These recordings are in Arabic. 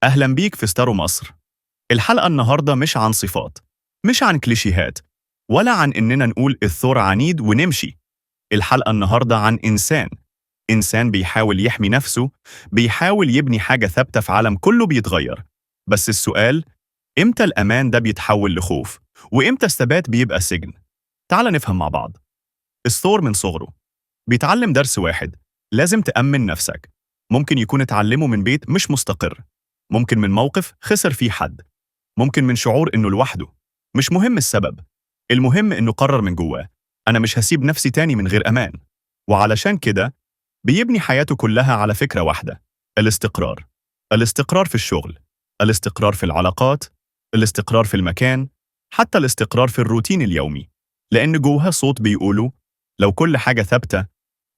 أهلا بيك في ستارو مصر. الحلقة النهاردة مش عن صفات، مش عن كليشيهات، ولا عن إننا نقول الثور عنيد ونمشي. الحلقة النهاردة عن إنسان بيحاول يحمي نفسه، بيحاول يبني حاجة ثابتة في عالم كله بيتغير. بس السؤال، إمتى الأمان ده بيتحول لخوف؟ وإمتى الثبات بيبقى سجن؟ تعال نفهم مع بعض. الثور من صغره بيتعلم درس واحد: لازم تأمن نفسك. ممكن يكون اتعلمه من بيت مش مستقر، ممكن من موقف خسر فيه حد، ممكن من شعور إنه لوحده. مش مهم السبب، المهم إنه قرر من جواه: أنا مش هسيب نفسي تاني من غير أمان. وعلشان كده بيبني حياته كلها على فكرة واحدة: الاستقرار. الاستقرار في الشغل، الاستقرار في العلاقات، الاستقرار في المكان، حتى الاستقرار في الروتين اليومي. لأن جواه صوت بيقوله: لو كل حاجة ثابتة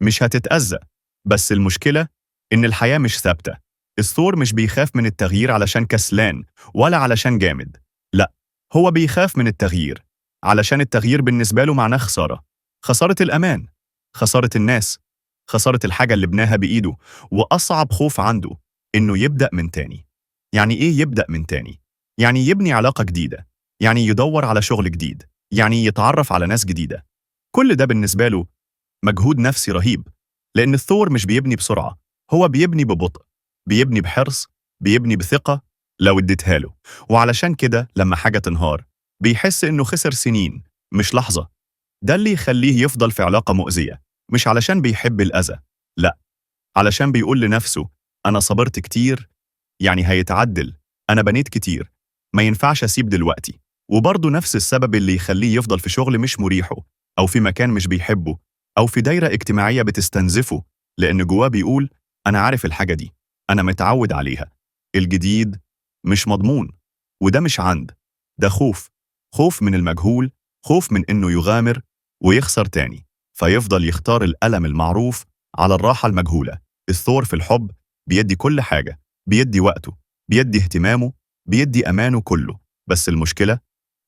مش هتتأذى. بس المشكلة إن الحياة مش ثابتة. الثور مش بيخاف من التغيير علشان كسلان ولا علشان جامد، لا، هو بيخاف من التغيير علشان التغيير بالنسبة له معناه خسارة. خسارة الأمان، خسارة الناس، خسارة الحاجة اللي بناها بإيده. وأصعب خوف عنده إنه يبدأ من تاني. يعني إيه يبدأ من تاني؟ يعني يبني علاقة جديدة، يعني يدور على شغل جديد، يعني يتعرف على ناس جديدة. كل ده بالنسبة له مجهود نفسي رهيب. لأن الثور مش بيبني بسرعة، هو بيبني ببطء، بيبني بحرص، بيبني بثقة لو اديتها له. وعلشان كده لما حاجة تنهار بيحس إنه خسر سنين، مش لحظة. ده اللي يخليه يفضل في علاقة مؤذية، مش علشان بيحب الأذى، لا، علشان بيقول لنفسه: أنا صبرت كتير، يعني هيتعدل. أنا بنيت كتير، ما ينفعش أسيب دلوقتي. وبرضه نفس السبب اللي يخليه يفضل في شغل مش مريحه، أو في مكان مش بيحبه، أو في دايرة اجتماعية بتستنزفه. لأن جواه بيقول: أنا عارف الحاجة دي، أنا متعود عليها. الجديد مش مضمون. وده مش عند، ده خوف. خوف من المجهول، خوف من إنه يغامر ويخسر تاني، فيفضل يختار الألم المعروف على الراحة المجهولة. الثور في الحب بيدي كل حاجة، بيدي وقته، بيدي اهتمامه، بيدي أمانه كله. بس المشكلة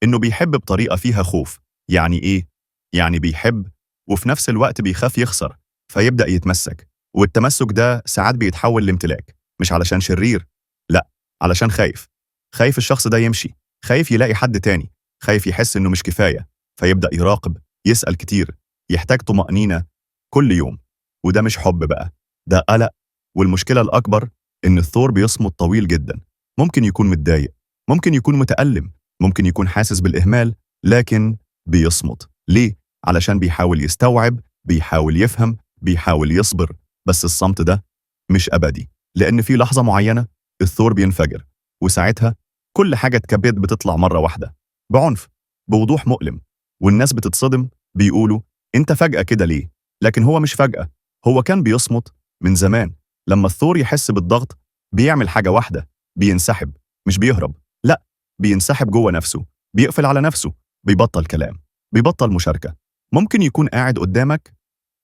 إنه بيحب بطريقة فيها خوف. يعني إيه؟ يعني بيحب وفي نفس الوقت بيخاف يخسر، فيبدأ يتمسك. والتمسك ده ساعات بيتحول لامتلاك، مش علشان شرير، لا، علشان خايف. خايف الشخص ده يمشي، خايف يلاقي حد تاني، خايف يحس إنه مش كفاية، فيبدأ يراقب، يسأل كتير، يحتاج طمأنينة كل يوم. وده مش حب بقى، ده قلق. والمشكلة الأكبر إن الثور بيصمت طويل جدا. ممكن يكون متضايق، ممكن يكون متألم، ممكن يكون حاسس بالإهمال، لكن بيصمت. ليه؟ علشان بيحاول يستوعب، بيحاول يفهم، بيحاول يصبر. بس الصمت ده مش أبدي، لأن في لحظة معينة الثور بينفجر. وساعتها كل حاجة اتكبت بتطلع مرة واحدة، بعنف، بوضوح مؤلم. والناس بتتصدم، بيقولوا: أنت فجأة كده ليه؟ لكن هو مش فجأة، هو كان بيصمت من زمان. لما الثور يحس بالضغط بيعمل حاجة واحدة: بينسحب. مش بيهرب، لا، بينسحب جوه نفسه، بيقفل على نفسه، بيبطل كلام، بيبطل مشاركة. ممكن يكون قاعد قدامك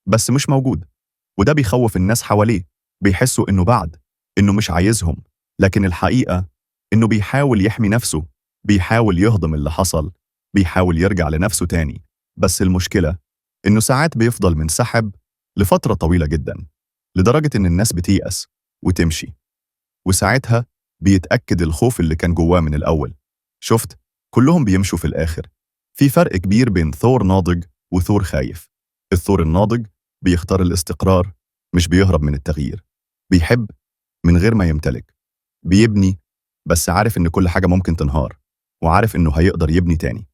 بس مش موجود، وده بيخوف الناس حواليه. بيحسوا إنه بعد، إنه مش عايزهم. لكن الحقيقة إنه بيحاول يحمي نفسه، بيحاول يهضم اللي حصل، بيحاول يرجع لنفسه تاني. بس المشكلة إنه ساعات بيفضل منسحب لفترة طويلة جدا، لدرجة إن الناس بتيأس وتمشي. وساعتها بيتأكد الخوف اللي كان جواه من الأول. شفت؟ كلهم بيمشوا في الآخر. في فرق كبير بين ثور ناضج وثور خايف. الثور الناضج بيختار الاستقرار، مش بيهرب من التغيير. بيحب من غير ما يمتلك، بيبني بس عارف إن كل حاجة ممكن تنهار، وعارف إنه هيقدر يبني تاني.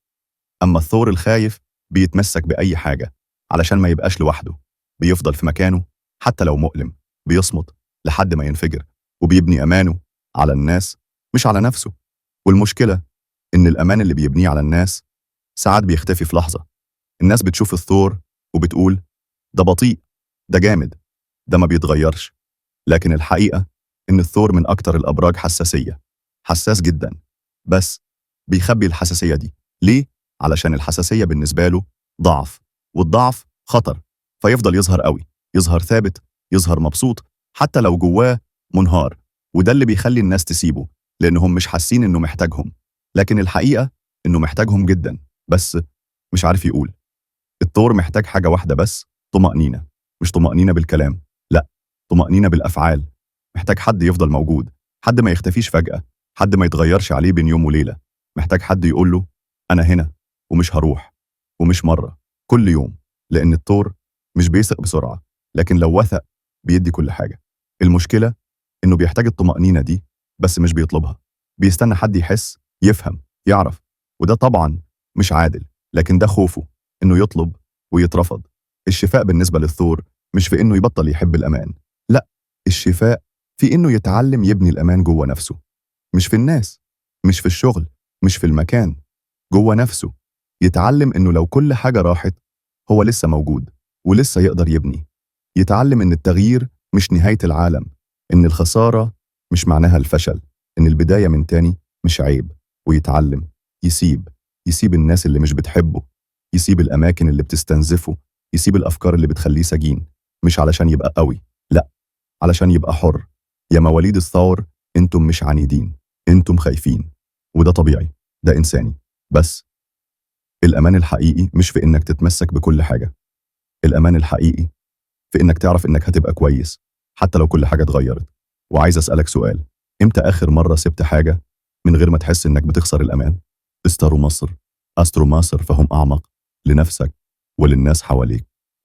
أما الثور الخايف بيتمسك بأي حاجة علشان ما يبقاش لوحده، بيفضل في مكانه حتى لو مؤلم، بيصمت لحد ما ينفجر، وبيبني أمانه على الناس مش على نفسه. والمشكلة إن الأمان اللي بيبنيه على الناس ساعات بيختفي في لحظة. الناس بتشوف الثور وبتقول: ده بطيء، ده جامد، ده ما بيتغيرش. لكن الحقيقة إن الثور من أكتر الأبراج حساسية، حساس جدا. بس بيخبي الحساسية دي. ليه؟ علشان الحساسية بالنسبة له ضعف، والضعف خطر. فيفضل يظهر قوي، يظهر ثابت، يظهر مبسوط، حتى لو جواه منهار. وده اللي بيخلي الناس تسيبه، لأنهم مش حاسين إنه محتاجهم. لكن الحقيقة إنه محتاجهم جدا، بس مش عارف يقول. الثور محتاج حاجة واحدة بس: طمأنينة. مش طمأنينة بالكلام، لا، طمأنينة بالأفعال. محتاج حد يفضل موجود، حد ما يختفيش فجأة، حد ما يتغيرش عليه بين يوم وليلة. محتاج حد يقول له أنا هنا ومش هروح، ومش مرة، كل يوم. لأن الثور مش بيثق بسرعة، لكن لو وثق بيدي كل حاجة. المشكلة إنه بيحتاج الطمأنينة دي بس مش بيطلبها. بيستنى حد يحس، يفهم، يعرف. وده طبعا مش عادل، لكن ده خوفه إنه يطلب ويترفض. الشفاء بالنسبة للثور مش في إنه يبطل يحب الأمان، لا، الشفاء في إنه يتعلم يبني الأمان جوه نفسه. مش في الناس، مش في الشغل، مش في المكان، جوه نفسه. يتعلم إنه لو كل حاجة راحت هو لسه موجود ولسه يقدر يبني. يتعلم إن التغيير مش نهاية العالم، إن الخسارة مش معناها الفشل، إن البداية من تاني مش عيب. ويتعلم يسيب الناس اللي مش بتحبه، يسيب الأماكن اللي بتستنزفه، يسيب الأفكار اللي بتخليه سجين. مش علشان يبقى قوي، لا، علشان يبقى حر. يا مواليد الثور، انتم مش عنيدين، انتم خايفين. وده طبيعي، ده إنساني. بس الأمان الحقيقي مش في إنك تتمسك بكل حاجة. الأمان الحقيقي في إنك تعرف إنك هتبقى كويس حتى لو كل حاجة اتغيرت. وعايز أسألك سؤال، إمتى آخر مرة سبت حاجة من غير ما تحس إنك بتخسر الأمان؟ استرو مصر، أسترو مصر، فهم أعمق لنفسك وللناس حواليك.